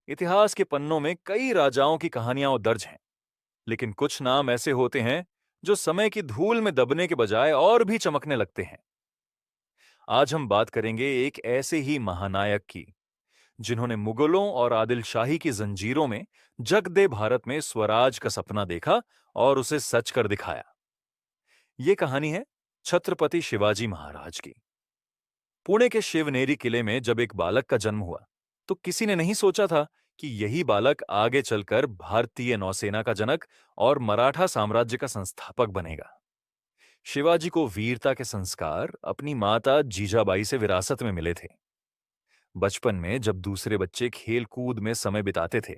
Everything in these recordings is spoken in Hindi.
इतिहास के पन्नों में कई राजाओं की कहानियां दर्ज हैं, लेकिन कुछ नाम ऐसे होते हैं जो समय की धूल में दबने के बजाय और भी चमकने लगते हैं। आज हम बात करेंगे एक ऐसे ही महानायक की, जिन्होंने मुगलों और आदिल शाही की जंजीरों में जग दे भारत में स्वराज का सपना देखा और उसे सच कर दिखाया। ये कहानी है छत्रपति शिवाजी महाराज की। पुणे के शिवनेरी किले में जब एक बालक का जन्म हुआ, तो किसी ने नहीं सोचा था कि यही बालक आगे चलकर भारतीय नौसेना का जनक और मराठा साम्राज्य का संस्थापक बनेगा। शिवाजी को वीरता के संस्कार अपनी माता जीजाबाई से विरासत में मिले थे। बचपन में जब दूसरे बच्चे खेल कूद में समय बिताते थे,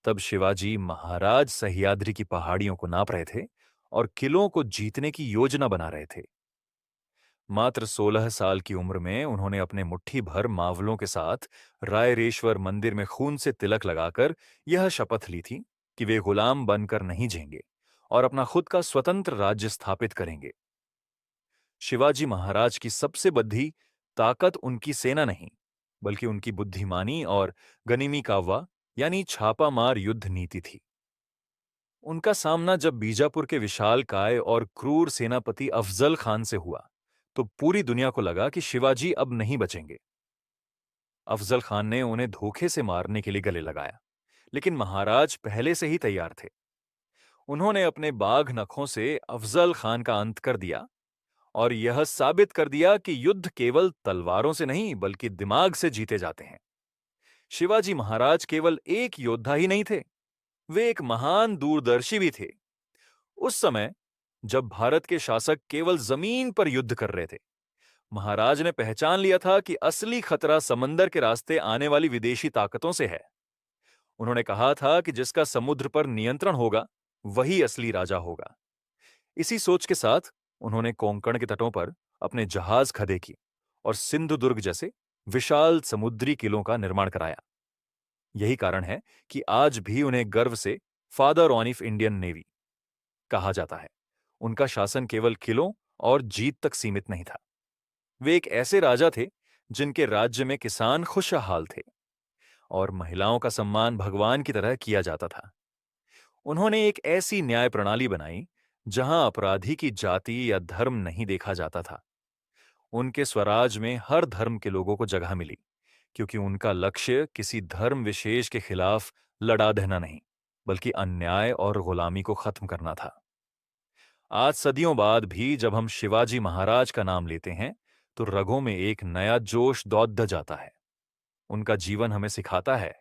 तब शिवाजी महाराज सह्याद्री की पहाड़ियों को नाप रहे थे और किलों को जीतने की योजना बना रहे थे। मात्र 16 साल की उम्र में उन्होंने अपने मुट्ठी भर मावलों के साथ रायरेश्वर मंदिर में खून से तिलक लगाकर यह शपथ ली थी कि वे गुलाम बनकर नहीं झेंगे और अपना खुद का स्वतंत्र राज्य स्थापित करेंगे। शिवाजी महाराज की सबसे बड़ी ताकत उनकी सेना नहीं, बल्कि उनकी बुद्धिमानी और गनिमी काव्वा यानी छापामार युद्ध नीति थी। उनका सामना जब बीजापुर के विशालकाय और क्रूर सेनापति अफजल खान से हुआ, तो पूरी दुनिया को लगा कि शिवाजी अब नहीं बचेंगे। अफजल खान ने उन्हें धोखे से मारने के लिए गले लगाया, लेकिन महाराज पहले से ही तैयार थे। उन्होंने अपने बाघ नखों से अफजल खान का अंत कर दिया और यह साबित कर दिया कि युद्ध केवल तलवारों से नहीं बल्कि दिमाग से जीते जाते हैं। शिवाजी महाराज केवल एक योद्धा ही नहीं थे, वे एक महान दूरदर्शी भी थे। उस समय जब भारत के शासक केवल जमीन पर युद्ध कर रहे थे, महाराज ने पहचान लिया था कि असली खतरा समंदर के रास्ते आने वाली विदेशी ताकतों से है। उन्होंने कहा था कि जिसका समुद्र पर नियंत्रण होगा, वही असली राजा होगा। इसी सोच के साथ उन्होंने कोंकण के तटों पर अपने जहाज खड़े किए और सिंधुदुर्ग जैसे विशाल समुद्री किलों का निर्माण कराया। यही कारण है कि आज भी उन्हें गर्व से फादर ऑफ इंडियन नेवी कहा जाता है। उनका शासन केवल किलों और जीत तक सीमित नहीं था। वे एक ऐसे राजा थे जिनके राज्य में किसान खुशहाल थे और महिलाओं का सम्मान भगवान की तरह किया जाता था। उन्होंने एक ऐसी न्याय प्रणाली बनाई जहां अपराधी की जाति या धर्म नहीं देखा जाता था। उनके स्वराज में हर धर्म के लोगों को जगह मिली, क्योंकि उनका लक्ष्य किसी धर्म विशेष के खिलाफ लड़ा देना नहीं, बल्कि अन्याय और गुलामी को खत्म करना था। आज सदियों बाद भी जब हम शिवाजी महाराज का नाम लेते हैं, तो रगों में एक नया जोश दौड़ जाता है। उनका जीवन हमें सिखाता है